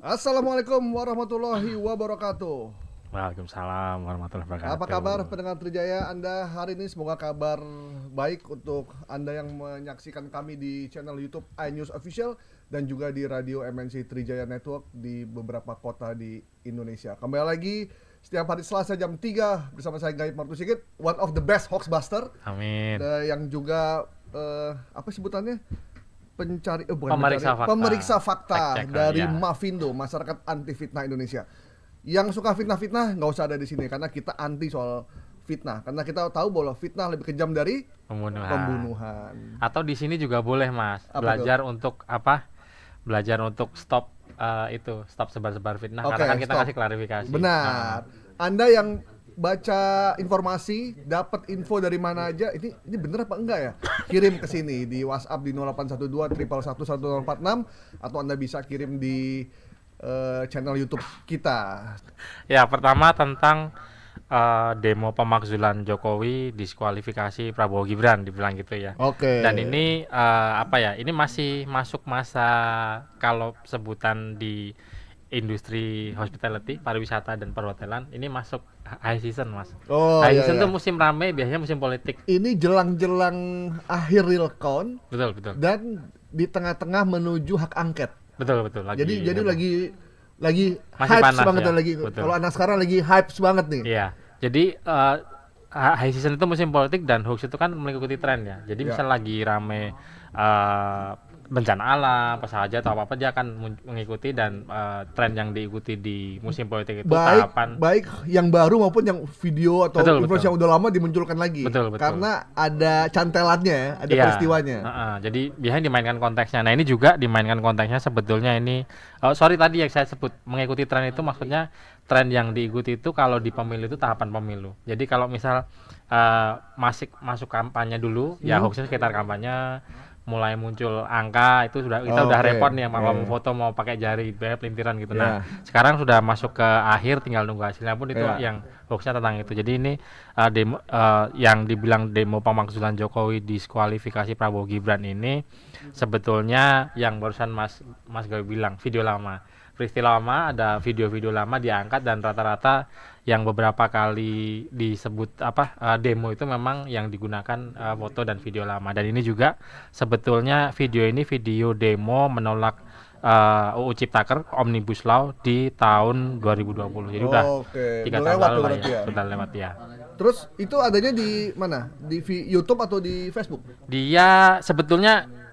Assalamualaikum warahmatullahi wabarakatuh. Waalaikumsalam warahmatullahi wabarakatuh. Apa kabar pendengar Trijaya Anda hari ini? Semoga kabar baik untuk Anda yang menyaksikan kami di channel YouTube iNews Official dan juga di radio MNC Trijaya Network di beberapa kota di Indonesia. Kembali lagi setiap hari Selasa jam 3 bersama saya Gaib Martu Sigit, one of the best hoaxbuster. Amin. Yang juga apa sebutannya? Pemeriksa fakta. Pemeriksa fakta dari ya. Mafindo, Masyarakat Anti Fitnah Indonesia. Yang suka fitnah-fitnah nggak usah ada di sini karena kita anti soal fitnah, karena kita tahu bahwa fitnah lebih kejam dari pembunuhan. Atau di sini juga boleh, Mas, Apa belajar itu? Untuk apa? Belajar untuk stop stop sebar-sebar fitnah. Karena kan kita kasih klarifikasi. Benar. Anda yang baca informasi, dapat info dari mana aja, ini bener apa enggak ya? Kirim ke sini di WhatsApp di 0812 111 1046 atau Anda bisa kirim di channel YouTube kita. Ya, pertama tentang demo pemakzulan Jokowi, diskualifikasi Prabowo Gibran, dibilang gitu ya. Oke. Dan ini ini masih masuk masa, kalau sebutan di industri hospitality, pariwisata dan perhotelan, ini masuk high season, Mas. High season tuh musim rame, biasanya musim politik. Ini jelang-jelang akhir real count. Betul. Dan di tengah-tengah menuju hak angket. Betul. Jadi lagi masih hype panas banget ya. lagi. Kalau anak sekarang lagi hype banget nih. Iya. Jadi high season itu musim politik dan hoax itu kan mengikuti tren ya. Jadi misal lagi rame bencana alam, apa saja atau apa dia akan mengikuti, dan tren yang diikuti di musim politik itu baik yang baru maupun yang video atau informasi yang udah lama dimunculkan lagi. Betul. Karena ada cantelannya, ada peristiwanya. Jadi biasanya dimainkan konteksnya. Nah, ini juga dimainkan konteksnya sebetulnya ini. Tadi yang saya sebut mengikuti tren itu maksudnya tren yang diikuti itu kalau di pemilu itu tahapan pemilu. Jadi kalau misal masuk kampanye dulu, ya hoaxnya sekitar kampanye, mulai muncul angka itu kita udah repot nih, mau foto mau pakai jari pelintiran gitu. Nah, sekarang sudah masuk ke akhir, tinggal nunggu hasilnya pun itu yang hoaxnya tentang itu. Jadi ini demo yang dibilang demo pemakzulan Jokowi, diskualifikasi Prabowo Gibran ini sebetulnya yang barusan Mas Gawi bilang video lama. Peristiwa lama, ada video-video lama diangkat, dan rata-rata yang beberapa kali disebut demo itu memang yang digunakan foto dan video lama. Dan ini juga sebetulnya video demo menolak UU Ciptaker Omnibus Law di tahun 2020. Jadi udah 3 tahun lalu lah ya. Sudah lewat ya. Terus itu adanya di mana? Di YouTube atau di Facebook? Dia sebetulnya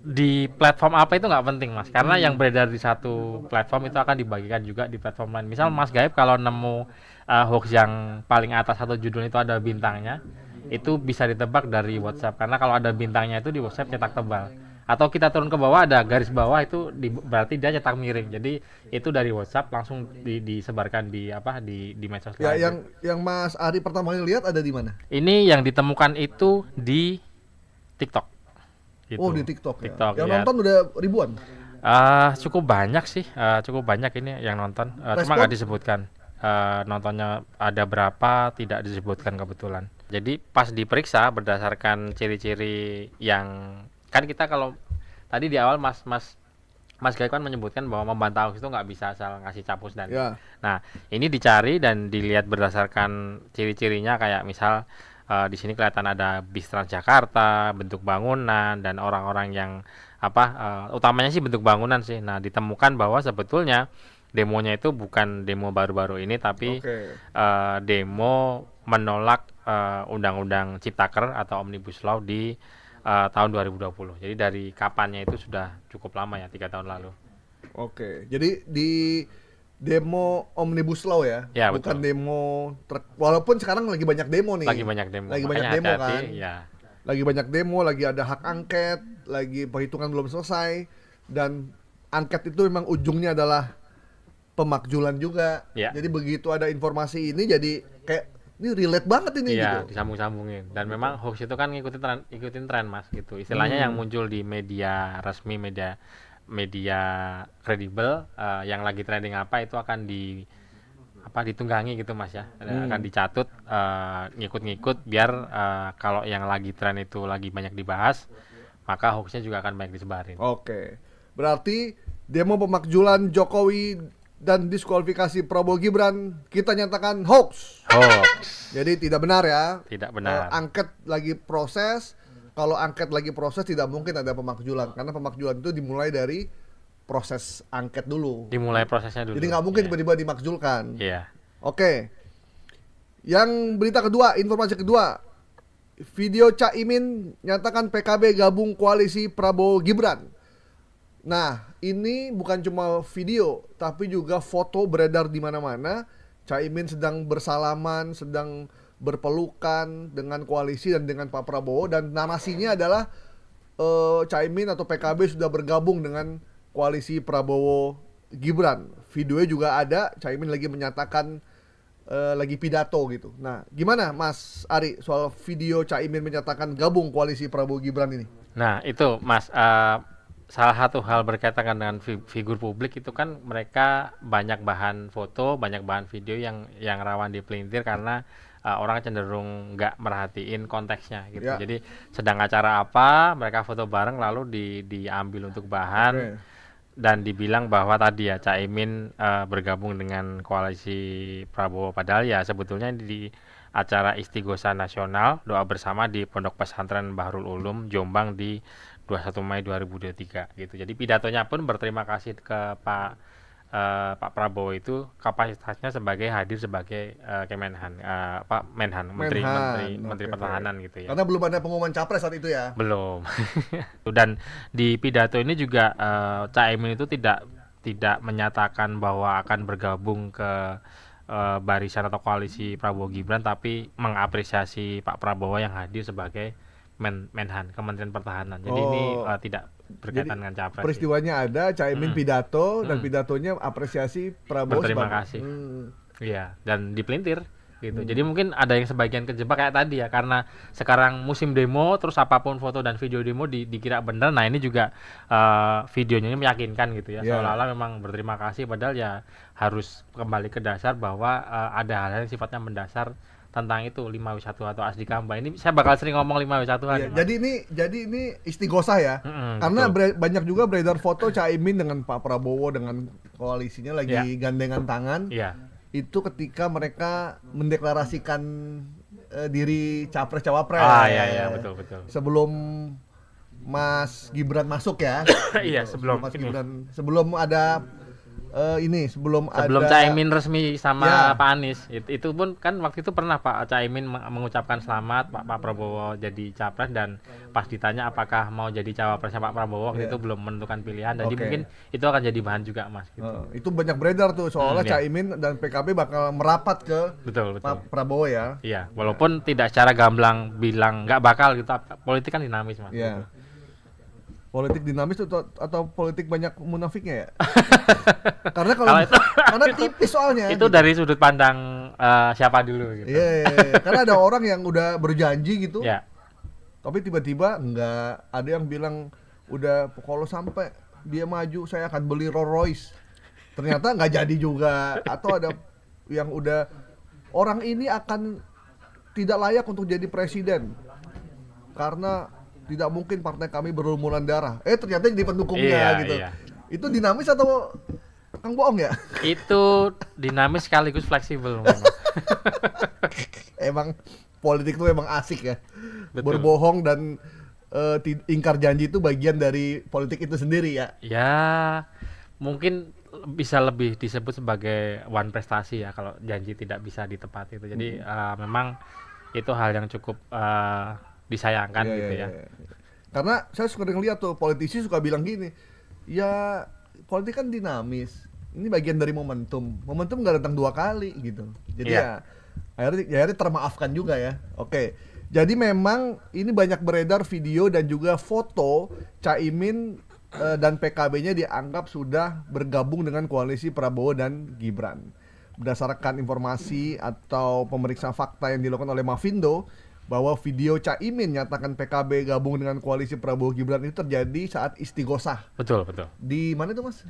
di platform apa itu nggak penting, Mas, karena yang beredar di satu platform itu akan dibagikan juga di platform lain. Misal Mas Gaib kalau nemu hoax yang paling atas atau judul itu ada bintangnya, itu bisa ditebak dari WhatsApp, karena kalau ada bintangnya itu di WhatsApp cetak tebal. Atau kita turun ke bawah ada garis bawah, itu berarti dia cetak miring. Jadi itu dari WhatsApp langsung disebarkan di medsos lain. Yang Mas Ari pertama kali lihat ada di mana? Ini yang ditemukan itu di TikTok. Gitu. Oh, di TikTok ya. Yang ya. nonton udah ribuan? Cukup banyak sih, cukup banyak ini yang nonton. Cuma nggak disebutkan nontonnya ada berapa, tidak disebutkan kebetulan. Jadi pas diperiksa berdasarkan ciri-ciri yang kan kita, kalau tadi di awal Mas Gaib kan menyebutkan bahwa membantah hoax itu nggak bisa asal ngasih capus dan Nah, ini dicari dan dilihat berdasarkan ciri-cirinya, kayak misal di sini kelihatan ada bis Transjakarta, bentuk bangunan, dan orang-orang yang utamanya sih bentuk bangunan sih. Nah, ditemukan bahwa sebetulnya demonya itu bukan demo baru-baru ini, tapi demo menolak Undang-Undang Ciptaker atau Omnibus Law di tahun 2020. Jadi dari kapannya itu sudah cukup lama ya, 3 tahun lalu. Jadi di demo Omnibus Law ya, bukan betul. demo walaupun sekarang lagi banyak demo nih. Lagi banyak demo kan. Ya. Lagi banyak demo, lagi ada hak angket, lagi perhitungan belum selesai, dan angket itu memang ujungnya adalah pemakzulan juga. Jadi begitu ada informasi ini, jadi kayak ini relate banget ini gitu. Disambung-sambungin. Dan memang hoax itu kan ngikutin tren, Mas, gitu. Istilahnya yang muncul di media resmi, media kredibel, yang lagi trending itu akan ditunggangi gitu, Mas ya. Akan dicatut, ngikut-ngikut biar kalau yang lagi tren itu lagi banyak dibahas, maka hoaxnya juga akan banyak disebarin. Berarti demo pemakzulan Jokowi dan diskualifikasi Prabowo Gibran kita nyatakan hoax. Hoax. Jadi tidak benar ya. Tidak benar. Angket lagi proses. Kalau angket lagi proses tidak mungkin ada pemakzulan karena pemakzulan itu dimulai dari proses angket dulu. Dimulai prosesnya dulu. Jadi nggak mungkin Iya. tiba-tiba dimakzulkan. Iya. Oke. Yang berita kedua, informasi kedua. Video Cak Imin nyatakan PKB gabung koalisi Prabowo Gibran. Nah, ini bukan cuma video, tapi juga foto beredar di mana-mana. Cak Imin sedang bersalaman, sedang berpelukan dengan koalisi dan dengan Pak Prabowo, dan narasinya adalah Cak Imin atau PKB sudah bergabung dengan koalisi Prabowo Gibran. Videonya juga ada, Cak Imin lagi menyatakan lagi pidato gitu. Nah, gimana Mas Ari soal video Cak Imin menyatakan gabung koalisi Prabowo Gibran ini? Nah, itu Mas, salah satu hal berkaitan dengan figur publik itu kan mereka banyak bahan foto, banyak bahan video yang rawan dipelintir karena orang cenderung nggak merhatiin konteksnya gitu. Ya. Jadi sedang acara apa, mereka foto bareng lalu diambil untuk bahan. Oke. Dan dibilang bahwa tadi ya Cak Imin bergabung dengan koalisi Prabowo, padahal ya sebetulnya di acara Istighosa Nasional doa bersama di Pondok Pesantren Bahrul Ulum Jombang di 21 Mei 2023 gitu. Jadi pidatonya pun berterima kasih ke Pak Prabowo, itu kapasitasnya sebagai hadir sebagai Kemenhan, Pak Menhan, Menteri Oke. Pertahanan gitu ya. Karena belum ada pengumuman capres saat itu ya. Belum. Dan di pidato ini juga Cak Imin itu tidak menyatakan bahwa akan bergabung ke barisan atau koalisi Prabowo Gibran, tapi mengapresiasi Pak Prabowo yang hadir sebagai Menhan, Kementerian Pertahanan. Jadi ini tidak berkaitan dengan capres. Peristiwanya ada, Cak Imin pidato dan pidatonya apresiasi Prabowo Berterima sebagai- kasih. Iya, dan dipelintir gitu. Jadi mungkin ada yang sebagian kejebak kayak tadi ya, karena sekarang musim demo, terus apapun foto dan video demo dikira benar. Nah, ini juga videonya ini meyakinkan gitu ya. Ya. Seolah-olah memang berterima kasih, padahal ya harus kembali ke dasar bahwa ada hal-hal yang sifatnya mendasar tentang itu 5W1 atau Asdi Kamba. Ini saya bakal sering ngomong 5W1-an. Iya, jadi ini istighosah ya. Karena betul. banyak juga beredar foto Cak Imin dengan Pak Prabowo dengan koalisinya lagi Ya. gandengan tangan. Iya. Itu ketika mereka mendeklarasikan diri capres-cawapres. Iya, betul. Sebelum Mas Gibran masuk ya. Iya, sebelum Mas ini. Gibran, sebelum ada sebelum Sebelum ada Cak Imin resmi sama Ya. Pak Anies, itu pun kan waktu itu pernah Pak Cak Imin mengucapkan selamat Pak Prabowo jadi capres, dan pas ditanya apakah mau jadi cawapresnya Pak Prabowo waktu Ya. itu belum menentukan pilihan. Jadi Oke. mungkin itu akan jadi bahan juga Mas. Gitu. itu banyak beredar tuh soalnya Iya. Cak Imin dan PKB bakal merapat ke Betul. Pak Prabowo ya. Iya, walaupun tidak secara gamblang bilang nggak bakal gitu. Politik kan dinamis Mas. Iya. Politik dinamis atau politik banyak munafiknya ya? Karena Kalau karena tipis soalnya. Itu gitu. dari sudut pandang siapa dulu gitu. Iya. Karena ada orang yang udah berjanji gitu, Ya. tapi tiba-tiba enggak. Ada yang bilang udah kalau sampai dia maju saya akan beli Rolls Royce. Ternyata nggak jadi juga. Atau ada yang udah orang ini akan tidak layak untuk jadi presiden karena tidak mungkin partai kami berlumuran darah. Ternyata jadi pendukungnya Iya, gitu. iya. Itu dinamis atau Kang bohong ya? Itu dinamis sekaligus fleksibel memang. Emang politik itu emang asik ya. Betul. Berbohong dan ingkar janji itu bagian dari politik itu sendiri ya. Ya, mungkin bisa lebih disebut sebagai one prestasi ya kalau janji tidak bisa ditepati itu. Jadi memang itu hal yang cukup disayangkan Iya, gitu iya, ya. iya. Karena saya suka ngeliat tuh politisi suka bilang gini, ya politik kan dinamis. Ini bagian dari momentum. Momentum nggak datang 2 kali gitu. Jadi Iya. akhirnya termaafkan juga ya. Oke. Jadi memang ini banyak beredar video dan juga foto Cak Imin dan PKB-nya dianggap sudah bergabung dengan koalisi Prabowo dan Gibran. Berdasarkan informasi atau pemeriksaan fakta yang dilakukan oleh Mavindo, bahwa video Cak Imin nyatakan PKB gabung dengan koalisi Prabowo Gibran itu terjadi saat istighosah. Betul. Di mana itu Mas?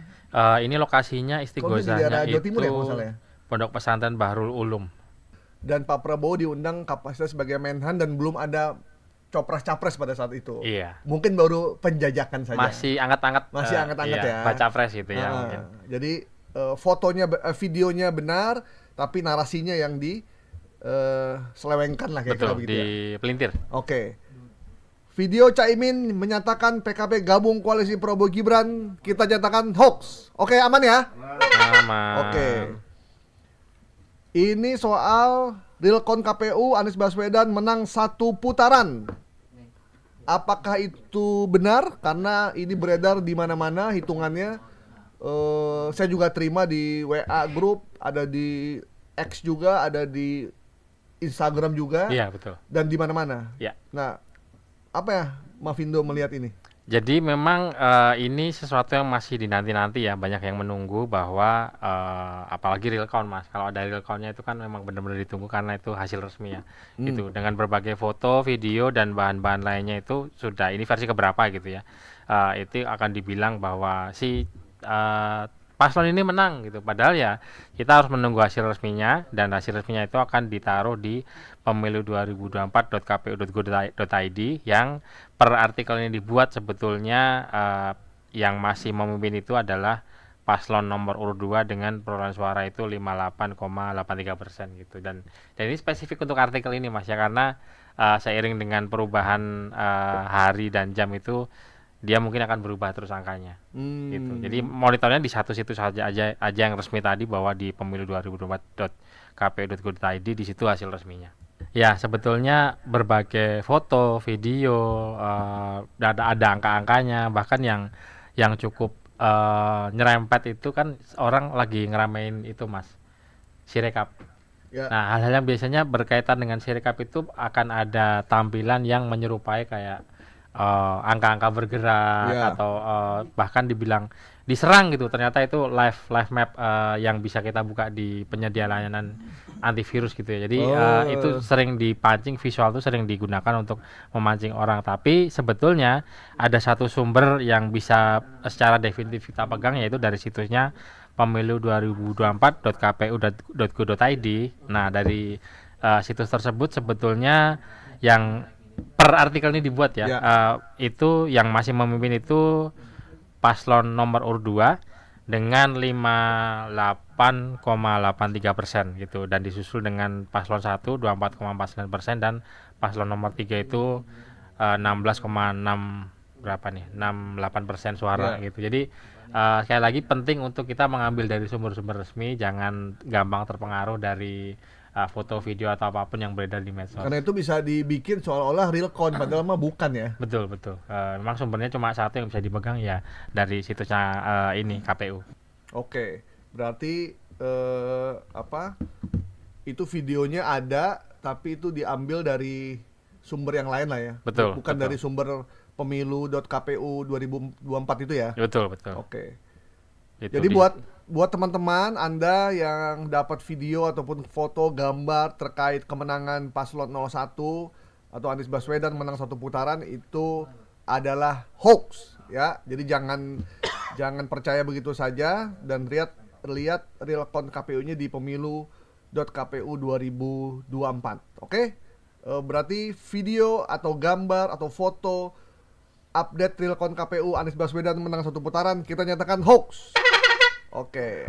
Ini lokasinya Kalau di istighosahnya daerah Jawa itu Timur ya kalau nggak salah ya? Pondok Pesantren Bahrul Ulum. Dan Pak Prabowo diundang kapasitas sebagai Menhan dan belum ada copres-capres pada saat itu. Iya. Mungkin baru penjajakan saja. Masih anget-anget. Masih anget-anget iya, ya. Baca pres gitu ya mungkin. Jadi videonya benar, tapi narasinya yang selewengkan lah kayak Betul, begitu ya. dipelintir. Oke. Video Caimin menyatakan PKB gabung koalisi Prabowo Gibran, kita nyatakan hoax. Oke, aman ya? Aman. Oke. Ini soal Realcon KPU Anies Baswedan menang 1 putaran. Apakah itu benar? Karena ini beredar di mana-mana hitungannya. Saya juga terima di WA grup, ada di X juga, ada di Instagram juga. Iya, betul. Dan di mana-mana. Ya. Nah, apa ya Mavindo melihat ini? Jadi memang ini sesuatu yang masih dinanti-nanti ya, banyak yang menunggu bahwa apalagi real count Mas. Kalau ada real count-nya itu kan memang benar-benar ditunggu karena itu hasil resmi ya. Itu dengan berbagai foto, video dan bahan-bahan lainnya itu sudah ini versi keberapa gitu ya. Itu akan dibilang bahwa si paslon ini menang gitu. Padahal ya kita harus menunggu hasil resminya dan hasil resminya itu akan ditaruh di pemilu2024.kpu.go.id yang per artikel ini dibuat sebetulnya yang masih memimpin itu adalah paslon nomor urut 2 dengan perolehan suara itu 58,83% gitu dan ini spesifik untuk artikel ini Mas ya karena seiring dengan perubahan hari dan jam itu dia mungkin akan berubah terus angkanya gitu. Jadi monitornya di satu situs aja yang resmi tadi bahwa di pemilu2024.kpu.go.id di situ hasil resminya. Ya, sebetulnya berbagai foto, video, ada angka-angkanya, bahkan yang cukup nyerempet itu kan orang lagi ngeramein itu Mas, Sirekap. Ya. Nah, hal-hal yang biasanya berkaitan dengan Sirekap itu akan ada tampilan yang menyerupai kayak angka-angka bergerak atau bahkan dibilang diserang gitu. Ternyata itu live map yang bisa kita buka di penyedia layanan antivirus gitu ya. Jadi itu sering dipancing, visual itu sering digunakan untuk memancing orang. Tapi sebetulnya ada satu sumber yang bisa secara definitif kita pegang yaitu dari situsnya pemilu2024.kpu.go.id. Nah, dari situs tersebut sebetulnya yang per artikel ini dibuat ya, itu yang masih memimpin itu paslon nomor urut 2 dengan 58,83% gitu dan disusul dengan paslon 1 24,49% dan paslon nomor 3 itu 16,6 berapa nih 68% suara gitu. Jadi sekali lagi penting untuk kita mengambil dari sumber-sumber resmi, jangan gampang terpengaruh dari foto, video atau apapun yang beredar di medsos. Karena itu bisa dibikin seolah-olah real count, padahal mah bukan ya. Betul. Memang sumbernya cuma satu yang bisa dipegang ya dari situsnya ini KPU. Oke, berarti itu videonya ada, tapi itu diambil dari sumber yang lain lah ya. Betul. Bukan dari sumber pemilu.kpu 2024 itu ya. Betul. Oke. Itu jadi buat teman-teman Anda yang dapat video ataupun foto gambar terkait kemenangan paslon 01 atau Anies Baswedan menang 1 putaran itu adalah hoax ya. Jadi jangan percaya begitu saja dan lihat real count KPU-nya di pemilu.kpu 2024. Oke? Berarti video atau gambar atau foto update real count KPU Anies Baswedan menang 1 putaran kita nyatakan hoax. Oke.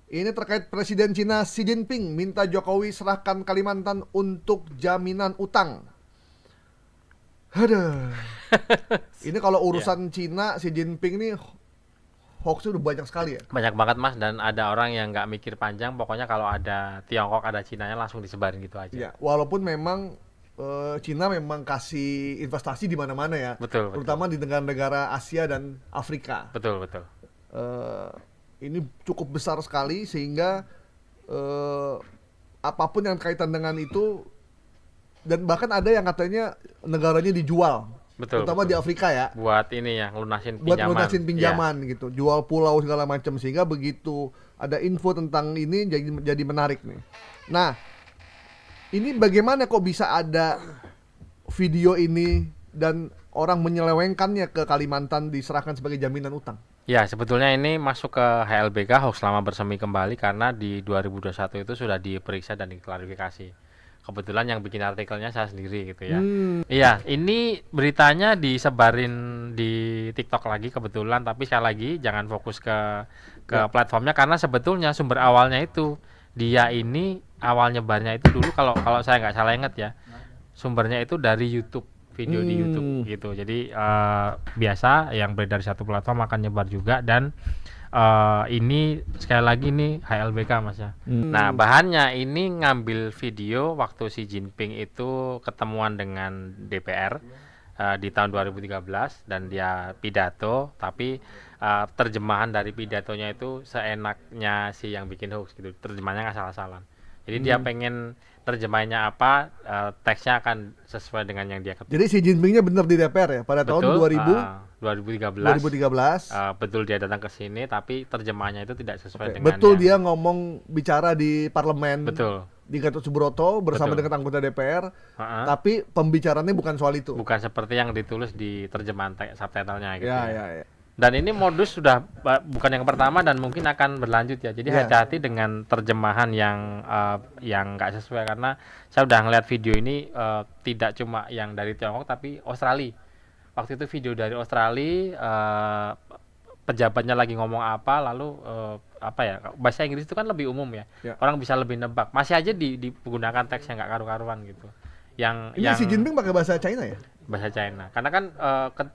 Ini terkait Presiden Cina Xi Jinping minta Jokowi serahkan Kalimantan untuk jaminan utang. Aduh. Ini kalau urusan Cina Xi Jinping ini hoaxnya udah banyak sekali ya. Banyak banget Mas dan ada orang yang nggak mikir panjang. Pokoknya kalau ada Tiongkok ada Cinanya langsung disebarin gitu aja. Ya, walaupun memang Cina memang kasih investasi di mana-mana ya. Betul. Terutama di negara-negara Asia dan Afrika. Betul. Ini cukup besar sekali sehingga apapun yang kaitan dengan itu dan bahkan ada yang katanya negaranya dijual. Terutama di Afrika ya. Buat ini ya, lunasin pinjaman gitu. Jual pulau segala macam sehingga begitu ada info tentang ini jadi menarik nih. Nah, ini bagaimana kok bisa ada video ini dan orang menyelewengkannya ke Kalimantan diserahkan sebagai jaminan utang? Ya, sebetulnya ini masuk ke HLBK, hoax lama bersemi kembali, karena di 2021 itu sudah diperiksa dan diklarifikasi. Kebetulan yang bikin artikelnya saya sendiri gitu ya. Iya, ini beritanya disebarin di TikTok lagi kebetulan, tapi sekali lagi jangan fokus ke platformnya karena sebetulnya sumber awalnya itu dia ini awal nyebarnya itu dulu kalau kalau saya nggak salah ingat ya, sumbernya itu dari YouTube, video di YouTube gitu. Jadi biasa yang beredar satu platform akan nyebar juga dan ini sekali lagi nih HLBK Mas ya. Nah, bahannya ini ngambil video waktu Xi Jinping itu ketemuan dengan DPR di tahun 2013 dan dia pidato, tapi terjemahan dari pidatonya itu seenaknya si yang bikin hoax gitu. Terjemahannya ngasal-asalan. Jadi dia pengen terjemahannya apa, teksnya akan sesuai dengan yang dia ketahui. Jadi Xi Jinpingnya benar di DPR ya pada tahun 2013. 2013. Betul dia datang ke sini, tapi terjemahannya itu tidak sesuai dengan Betul yang- dia ngomong bicara di parlemen. Betul. Di Gatot Subroto bersama Betul. dengan anggota DPR. Ha-ha. Tapi pembicaraannya bukan soal itu. Bukan seperti yang ditulis di terjemahan subtitlenya gitu. Ya. Dan ini modus sudah bukan yang pertama dan mungkin akan berlanjut ya. Jadi Ya. hati-hati dengan terjemahan yang nggak sesuai karena saya udah ngeliat video ini tidak cuma yang dari Tiongkok tapi Australia. Waktu itu video dari Australia, pejabatnya lagi ngomong apa, lalu apa ya, bahasa Inggris itu kan lebih umum ya. Orang bisa lebih nebak. Masih aja digunakan teks yang nggak karu-karuan gitu. Ini Xi Jinping pakai bahasa China ya? Bahasa China. Karena kan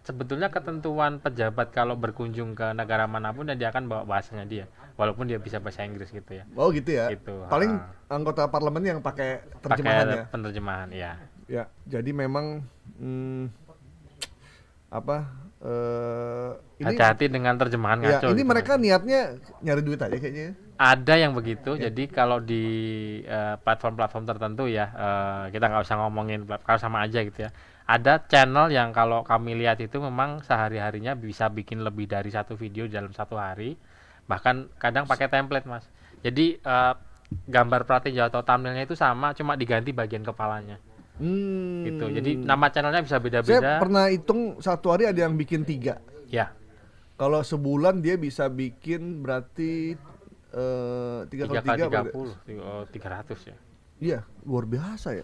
sebetulnya ketentuan pejabat kalau berkunjung ke negara manapun dia akan bawa bahasanya dia, walaupun dia bisa bahasa Inggris gitu ya. Oh gitu ya. Gitu. Paling anggota parlemen yang pakai terjemahan ya. Penerjemahan ya. Ya, jadi memang ini Hati-hati dengan terjemahan ya, ngaco. ini gitu. mereka niatnya nyari duit aja kayaknya. Ada yang begitu. Jadi kalau di platform-platform tertentu ya, kita nggak usah ngomongin kalau sama aja gitu ya. Ada channel yang kalau kami lihat itu memang sehari-harinya bisa bikin lebih dari satu video dalam satu hari. Bahkan kadang pakai template Mas. Jadi gambar pratinjau atau thumbnailnya itu sama, cuma diganti bagian kepalanya. Gitu. Jadi nama channelnya bisa beda-beda. Saya pernah hitung satu hari ada yang bikin 3. Ya. Kalau sebulan dia bisa bikin berarti 3 3 kali kali 3 300 ya. Iya, luar biasa ya.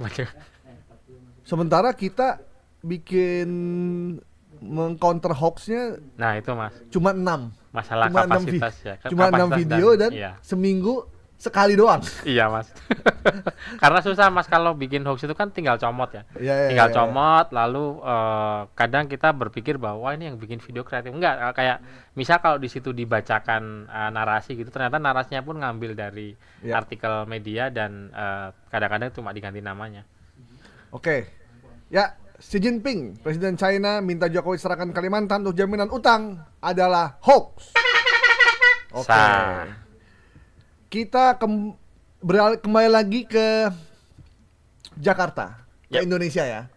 Sementara kita bikin mengcounter hoaxnya Nah, itu Mas. cuma 6. Masalah Cuma 6 kapasitas ya. Cuma 6 Kapasitas video dan iya. seminggu sekali doang. Iya Mas. Karena susah Mas kalau bikin hoax itu kan tinggal comot ya. Iya, Tinggal iya. comot lalu kadang kita berpikir bahwa ini yang bikin video kreatif. Enggak, kayak misal kalau di situ dibacakan narasi gitu, ternyata narasinya pun ngambil dari Iya. artikel media dan kadang-kadang cuma diganti namanya. Oke. Ya, Xi Jinping, Presiden China minta Jokowi serahkan Kalimantan untuk jaminan utang adalah hoax. Oke. Sah. Kita kembali lagi ke Jakarta, ke Yap. Indonesia ya.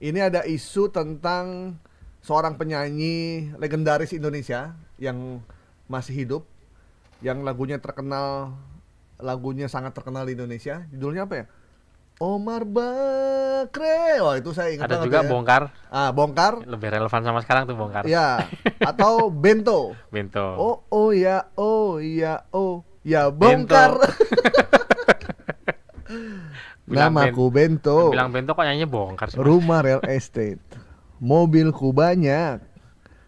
Ini ada isu tentang seorang penyanyi legendaris Indonesia yang masih hidup, yang lagunya sangat terkenal di Indonesia. Judulnya apa ya? Omar Bakre. Wah, itu saya ingat Ada banget juga ya. Bongkar, Bongkar. lebih relevan sama sekarang tuh Bongkar. Ya, atau Bento. Bento. Oh ya, ya Bongkar. Namaku Bento. Bilang Bento kok nyanyinya Bongkar sih, Mas? Rumah real estate, mobilku banyak,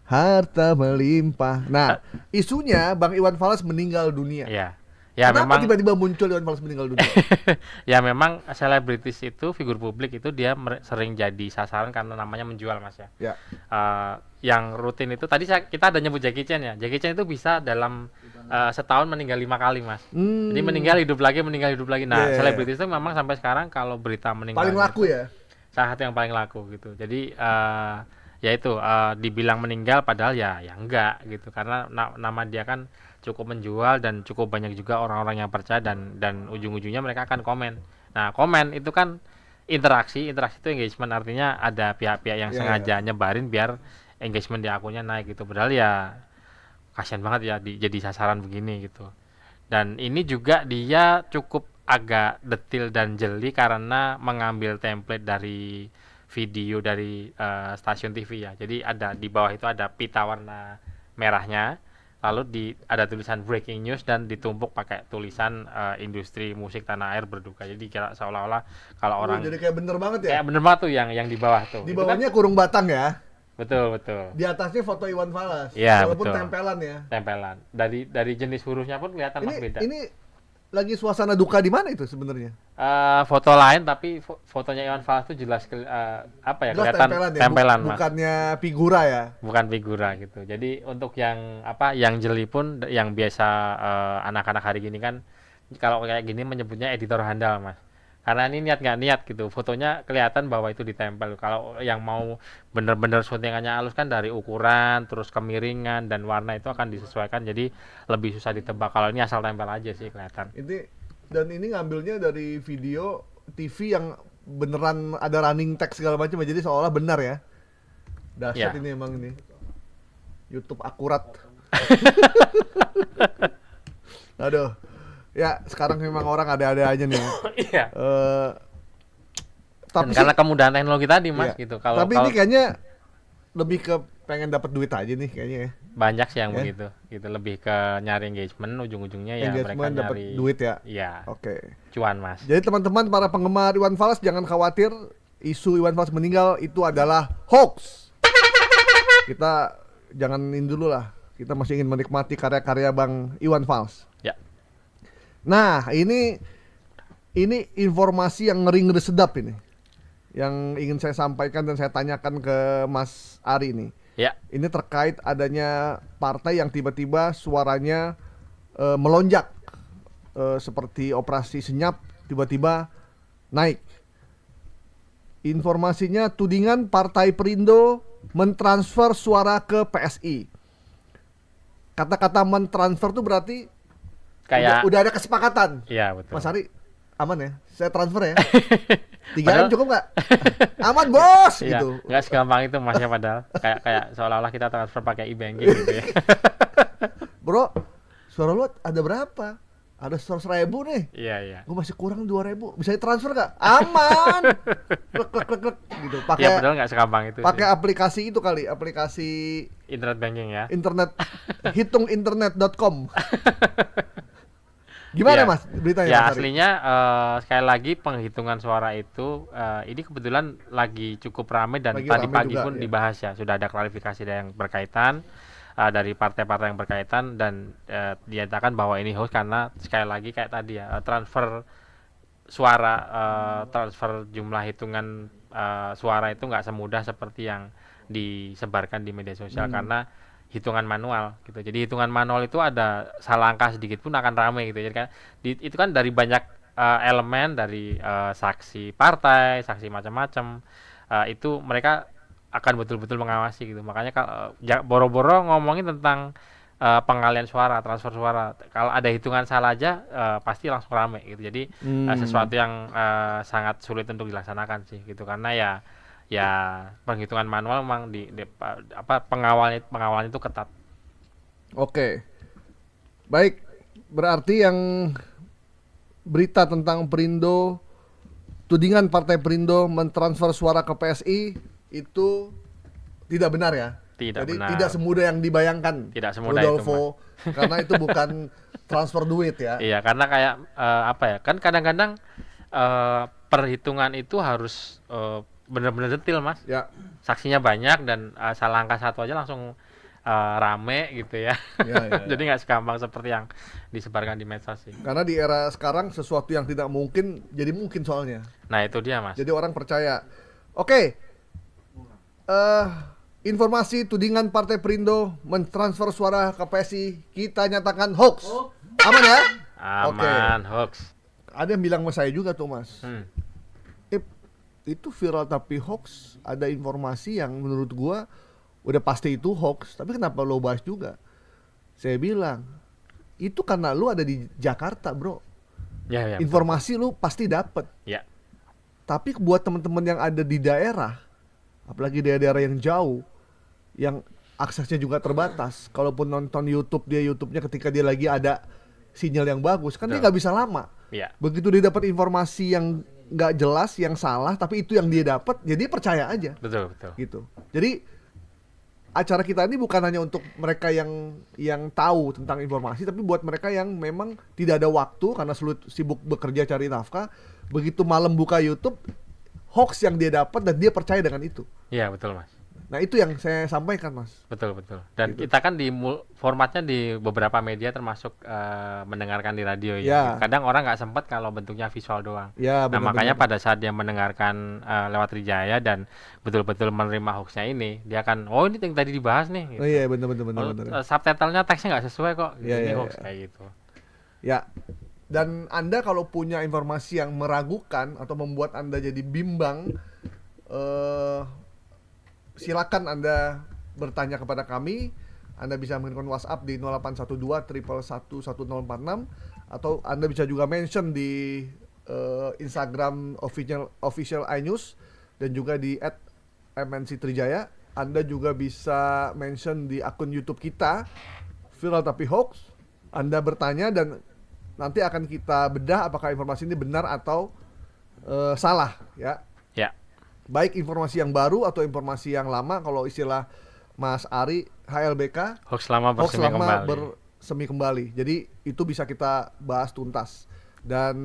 harta melimpah. Nah, isunya Bang Iwan Fals meninggal dunia. Iya. Ya Kenapa memang tiba-tiba muncul Iwan Fals meninggal dunia? ya memang selebritis itu, figur publik itu dia sering jadi sasaran karena namanya menjual Mas ya. Ya. Yang rutin itu tadi kita ada nyebut Jackie Chan ya. Jackie Chan itu bisa dalam setahun meninggal 5 kali Mas. Jadi meninggal hidup lagi. Nah, Yeah. selebritis itu memang sampai sekarang kalau berita meninggal Paling laku ya. salah satu yang paling laku gitu. Jadi ya itu dibilang meninggal padahal ya enggak gitu karena nama dia kan cukup menjual dan cukup banyak juga orang-orang yang percaya dan ujung-ujungnya mereka akan komen. Nah, komen itu kan interaksi itu engagement, artinya ada pihak-pihak yang sengaja nyebarin biar engagement di akunnya naik gitu. Padahal ya kasihan banget ya jadi sasaran begini gitu. Dan ini juga dia cukup agak detil dan jeli karena mengambil template dari video dari stasiun TV ya. Jadi ada di bawah itu ada pita warna merahnya, ada tulisan breaking news dan ditumpuk pakai tulisan industri musik tanah air berduka. Jadi kira seolah-olah kalau orang jadi kayak bener banget ya. kayak bener banget tuh yang di bawah tuh. Di Itu kan- bawahnya kurung batang ya. betul betul. Di atasnya foto Iwan Fals. Iya, Walaupun betul. tempelan ya. Tempelan. Dari jenis hurufnya pun kelihatan mas beda. Ini lagi suasana duka di mana itu sebenarnya? Foto lain tapi fotonya Iwan Fals itu jelas apa ya, Jelas kelihatan tempelan ya, tempelan mas. bukannya figura ya. Bukan figura gitu. Jadi untuk yang yang jeli pun yang biasa anak-anak hari gini kan kalau kayak gini menyebutnya editor handal mas. Karena ini niat nggak niat gitu, fotonya kelihatan bahwa itu ditempel. Kalau yang mau bener-bener syutingannya halus kan dari ukuran, terus kemiringan dan warna itu akan disesuaikan, jadi lebih susah ditebak. Kalau ini asal tempel aja sih kelihatan. Ini ngambilnya dari video TV yang beneran ada running text segala macam, jadi seolah benar ya. Dahsyat Ya. ini emang ini. YouTube akurat. Aduh. Ya, sekarang memang orang ada-ada aja nih. Iya. Tapi Karena kemudahan teknologi tadi mas iya. gitu. Kalau Tapi ini kayaknya lebih ke pengen dapat duit aja nih kayaknya ya. banyak sih yang Ya. begitu, gitu lebih ke nyari engagement, ujung-ujungnya ya mereka Engagement dapat nyari duit ya. Iya, Oke. cuan mas. Jadi teman-teman para penggemar Iwan Fals jangan khawatir, isu Iwan Fals meninggal itu adalah hoax. Kita janganin dulu lah. Kita masih ingin menikmati karya-karya Bang Iwan Fals. Ya. Nah, ini informasi yang ngeri-ngeri sedap ini. Yang ingin saya sampaikan dan saya tanyakan ke Mas Ari ini. Ya. Ini terkait adanya partai yang tiba-tiba suaranya melonjak, seperti operasi senyap tiba-tiba naik. Informasinya tudingan Partai Perindo mentransfer suara ke PSI. Kata-kata mentransfer itu berarti Kayak udah ada kesepakatan. iya betul. Mas Ari, aman ya? Saya transfer ya. 3 M Padahal- cukup nggak? Aman bos, Iya, gitu. nggak segampang itu mas ya, padahal kayak seolah-olah kita transfer pakai e-banking gitu ya. Bro, suara lu ada berapa? Ada 100.000 nih. Iya iya. Gue masih kurang 2.000. Bisa ditransfer nggak? Aman. Klek klek klek klek gitu. Iya Pakai padahal nggak segampang itu pakai sih. aplikasi itu kali, aplikasi Internet banking ya. internet hitunginternet.com. Gimana Iya. Mas beritanya Ya Mas Ari? aslinya sekali lagi penghitungan suara itu ini kebetulan lagi cukup ramai dan Lagi tadi ramai pagi juga, pun ya. dibahas ya, sudah ada klarifikasi dari yang berkaitan dari partai-partai yang berkaitan dan dinyatakan bahwa ini hoax karena sekali lagi kayak tadi ya transfer suara, transfer jumlah hitungan suara itu nggak semudah seperti yang disebarkan di media sosial karena hitungan manual gitu. Jadi hitungan manual itu ada salah angka sedikit pun akan ramai gitu. Jadi kan itu kan dari banyak elemen, dari saksi partai, saksi macam-macam, itu mereka akan betul-betul mengawasi gitu. Makanya kalau boro-boro ngomongin tentang pengalian suara, transfer suara, kalau ada hitungan salah aja pasti langsung ramai gitu. Jadi sesuatu yang sangat sulit untuk dilaksanakan sih gitu, karena ya penghitungan manual memang pengawalnya itu ketat. Oke. Baik, berarti yang berita tentang Perindo, tudingan Partai Perindo mentransfer suara ke PSI itu tidak benar ya? Tidak Jadi benar. tidak semudah yang dibayangkan. Tidak semudah itu, Rodolfo, karena itu bukan transfer duit ya. Iya, karena kayak apa ya? Kan kadang-kadang perhitungan itu harus benar-benar detail, Mas. Ya. Saksinya banyak dan salah angka satu aja langsung rame gitu ya. Ya. Jadi nggak segampang seperti yang disebarkan di medsos sih. Karena di era sekarang sesuatu yang tidak mungkin jadi mungkin soalnya. Nah, itu dia, Mas. Jadi orang percaya. Oke. Informasi tudingan Partai Perindo mentransfer suara ke PSI kita nyatakan hoax. Aman ya? Aman, hoax. Ada yang bilang sama saya juga tuh Mas. Hmm. Itu viral tapi hoax. Ada informasi yang menurut gua udah pasti itu hoax. Tapi kenapa lo bahas juga? Saya bilang itu karena lu ada di Jakarta bro. Ya, Informasi lu pasti dapet. ya. Tapi buat teman-teman yang ada di daerah, apalagi daerah-daerah yang jauh, yang aksesnya juga terbatas, kalaupun nonton YouTube, YouTube-nya ketika dia lagi ada sinyal yang bagus, kan dia nggak bisa lama. Iya. Begitu dia dapat informasi yang nggak jelas, yang salah, tapi itu yang dia dapat, jadi percaya aja. Betul. Gitu. Jadi acara kita ini bukan hanya untuk mereka yang tahu tentang informasi, tapi buat mereka yang memang tidak ada waktu karena sibuk bekerja cari nafkah, begitu malam buka YouTube, hoax yang dia dapat dan dia percaya dengan itu. Iya, betul Mas. Nah itu yang saya sampaikan, Mas. Betul. Dan Gitu. kita kan formatnya di beberapa media termasuk mendengarkan di radio ya. Ya. Kadang orang nggak sempat kalau bentuknya visual doang. Ya, Nah, benar-benar. makanya pada saat dia mendengarkan lewat Trijaya dan betul-betul menerima hoaxnya ini, dia akan, oh ini yang tadi dibahas nih. Gitu. Oh iya, benar-benar. Oh, subtitlenya teksnya nggak sesuai kok. Iya, Ini iya, hoax iya. kayak gitu. Ya. Dan Anda kalau punya informasi yang meragukan atau membuat Anda jadi bimbang, silakan Anda bertanya kepada kami. Anda bisa mengirimkan WhatsApp di 0812 111 1046 atau Anda bisa juga mention di Instagram official iNews dan juga di @MNC Trijaya. Anda juga bisa mention di akun YouTube kita Viral Tapi Hoax. Anda bertanya dan nanti akan kita bedah apakah informasi ini benar atau salah ya. Ya. Baik informasi yang baru atau informasi yang lama, kalau istilah Mas Ari HLBK, Hoax lama hoax bersemi lama kembali. bersemi kembali. Jadi itu bisa kita bahas tuntas. Dan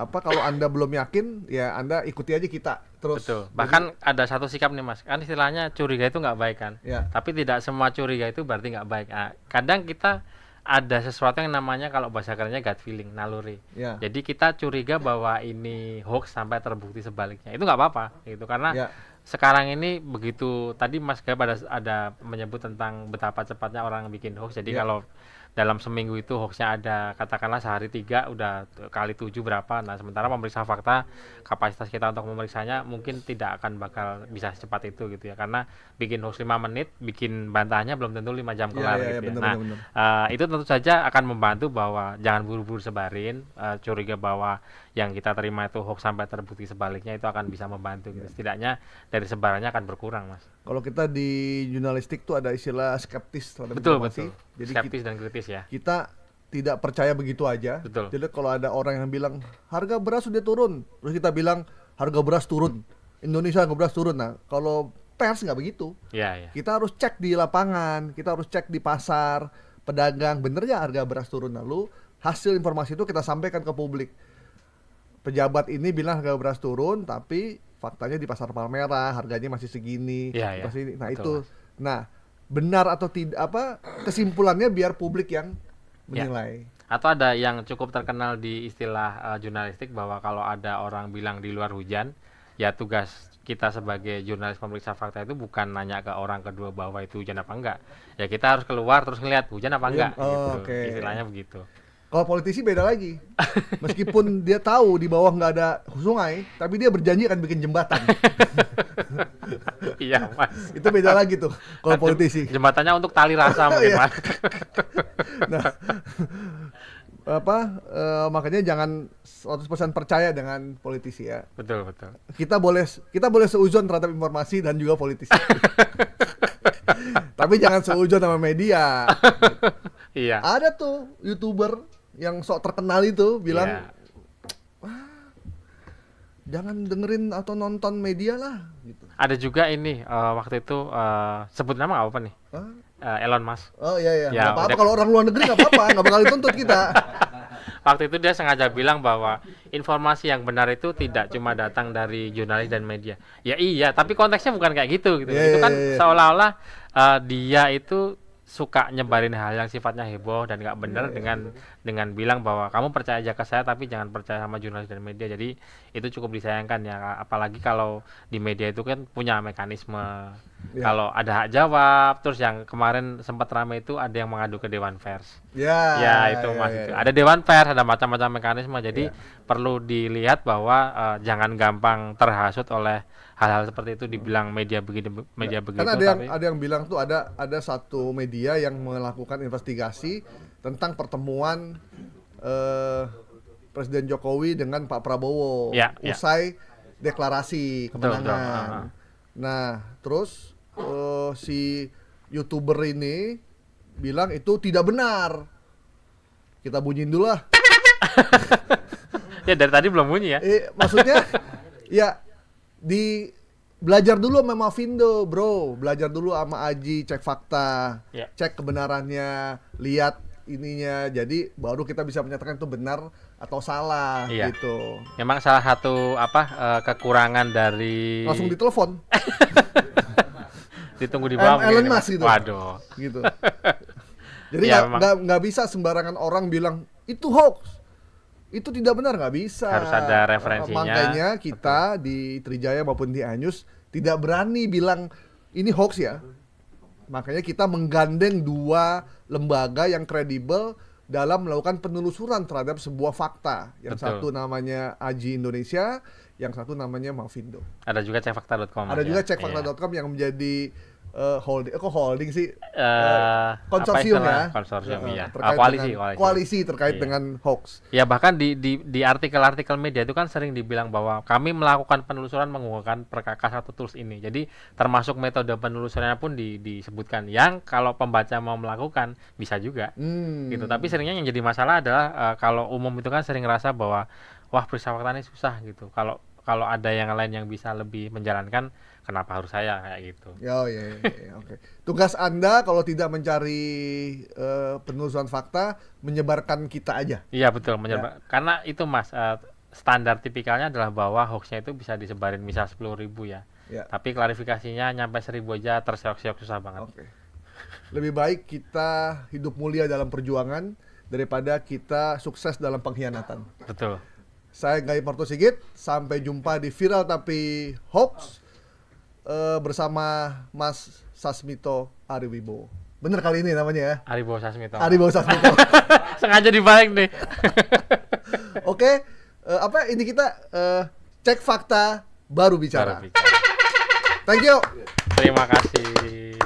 kalau Anda belum yakin, ya Anda ikuti aja kita terus. Betul. Bahkan ada satu sikap nih Mas, kan istilahnya curiga itu nggak baik kan. Ya. Tapi tidak semua curiga itu berarti nggak baik. Nah, kadang kita ada sesuatu yang namanya kalau bahasa kerennya gut feeling, naluri. Ya. Jadi kita curiga bahwa ini hoax sampai terbukti sebaliknya. Itu nggak apa-apa gitu karena Ya. sekarang ini begitu tadi Mas Gab ada menyebut tentang betapa cepatnya orang bikin hoax. Jadi Ya. kalau dalam seminggu itu hoaxnya ada katakanlah sehari 3 udah kali 7 berapa. Nah sementara pemeriksa fakta kapasitas kita untuk memeriksanya mungkin tidak akan bakal bisa secepat itu gitu ya karena bikin hoax 5 menit bikin bantahnya belum tentu 5 jam kelar Ya, gitu ya. benar, Nah benar. itu tentu saja akan membantu bahwa jangan buru-buru sebarin, curiga bahwa yang kita terima itu hoax sampai terbukti sebaliknya itu akan bisa membantu gitu. Setidaknya dari sebarannya akan berkurang Mas. Kalau kita di jurnalistik tuh ada istilah skeptis terhadap Betul. informasi. Jadi Skeptis dan kritis ya. kita tidak percaya begitu aja. Betul. Jadi kalau ada orang yang bilang harga beras sudah turun, terus kita bilang harga beras turun, Indonesia harga beras turun. Nah, kalau pers nggak begitu. Iya. Kita harus cek di lapangan, kita harus cek di pasar, pedagang, bener nggak harga beras turun. Lalu hasil informasi itu kita sampaikan ke publik. Pejabat ini bilang harga beras turun, tapi faktanya di pasar Palmerah harganya masih segini. Iya. Masih ini. Nah Betul, itu, nah benar atau tidak kesimpulannya biar publik yang Ya. menilai. Atau ada yang cukup terkenal di istilah jurnalistik bahwa kalau ada orang bilang di luar hujan, ya tugas kita sebagai jurnalis pemeriksa fakta itu bukan nanya ke orang kedua bahwa itu hujan apa enggak. Ya kita harus keluar terus ngelihat hujan apa enggak Oh, gitu. oke. Istilahnya begitu. Kalau politisi beda lagi. Meskipun dia tahu di bawah nggak ada sungai, tapi dia berjanji akan bikin jembatan. Iya, Mas. Itu beda lagi tuh kalau Kan politisi. Jembatannya untuk tali rasa mungkin, Iya. Mas. Nah, makanya jangan 100% percaya dengan politisi ya. Betul. Kita boleh seuzon terhadap informasi dan juga politisi. Tapi jangan seuzon sama media. Iya. Ada tuh YouTuber yang sok terkenal itu bilang Iya. jangan dengerin atau nonton media lah gitu. Ada juga ini waktu itu sebut nama nggak apa nih? Hah? Elon Musk. Oh iya Ya, nggak apa-apa udah. kalau orang luar negeri nggak apa-apa, nggak bakal dituntut kita. Waktu itu dia sengaja bilang bahwa informasi yang benar itu tidak cuma datang dari jurnalis dan media. Ya iya, tapi konteksnya bukan kayak gitu gitu. Iya, Itu kan iya. seolah-olah dia itu suka nyebarin hal yang sifatnya heboh dan nggak benar dengan bilang bahwa kamu percaya aja ke saya tapi jangan percaya sama jurnalis dan media. Jadi itu cukup disayangkan ya, apalagi kalau di media itu kan punya mekanisme Ya. kalau ada hak jawab. Terus yang kemarin sempat ramai itu ada yang mengadu ke Dewan Pers. Ya itu Mas itu. Ada Dewan Pers, ada macam-macam mekanisme. Jadi perlu dilihat bahwa jangan gampang terhasut oleh hal-hal seperti itu dibilang media begini media begitu. Karena Tapi ada yang bilang tuh ada satu media yang melakukan investigasi tentang pertemuan Presiden Jokowi dengan Pak Prabowo Ya, ya. usai deklarasi Betul, kemenangan. Nah, terus si YouTuber ini bilang itu tidak benar. Kita bunyiin dulu lah. ya dari tadi belum bunyi ya. Maksudnya ya di belajar dulu sama Mavindo, bro. Belajar dulu sama Aji, cek fakta, Ya. cek kebenarannya, lihat ininya. Jadi baru kita bisa menyatakan itu benar atau salah Iya. gitu. Memang salah satu kekurangan dari Langsung ditelepon ditunggu di bawah Elon mungkin ya, Musk Mas. gitu. Waduh. gitu. Jadi Iya, nggak bisa sembarangan orang bilang itu hoax. Itu tidak benar, nggak bisa. Harus ada referensinya. Makanya kita di Trijaya maupun di Anyus tidak berani bilang ini hoax ya. Makanya kita menggandeng dua lembaga yang kredibel dalam melakukan penelusuran terhadap sebuah fakta. Yang Betul. satu namanya Aji Indonesia, yang satu namanya Mavindo. Ada juga cekfakta.com. Ada juga Iya. cekfakta.com yang menjadi holding sih? Konsorsium Konsorsium ya. konsorsium ya. Terkait Koalisi, dengan koalisi terkait Iya. dengan hoax. Ya bahkan di artikel-artikel media itu kan sering dibilang bahwa kami melakukan penelusuran menggunakan perkakas atau tools ini. Jadi termasuk metode penelusurannya pun disebutkan yang kalau pembaca mau melakukan bisa juga gitu. Tapi seringnya yang jadi masalah adalah kalau umum itu kan sering ngerasa bahwa wah periksa fakta ini susah gitu. Kalau ada yang lain yang bisa lebih menjalankan, kenapa harus saya kayak gitu? Iya, oke. Tugas Anda kalau tidak mencari penelusuran fakta, menyebarkan kita aja. Iya betul, karena itu Mas, standar tipikalnya adalah bahwa hoaxnya itu bisa disebarin misal 10.000 ya. Ya. Tapi klarifikasinya nyampe 1.000 aja terseok-seok susah banget. Oke. Lebih baik kita hidup mulia dalam perjuangan daripada kita sukses dalam pengkhianatan. Betul. Saya Gai Parto Sigit, sampai jumpa di Viral Tapi Hoax bersama Mas Sasmito Ariwibowo. Bener kali ini namanya ya? Aribo Sasmito. Ariwibowo Sasmito. Sengaja dibalik nih. Oke, ini kita cek fakta baru bicara. Baru bicara. Thank you. Terima kasih.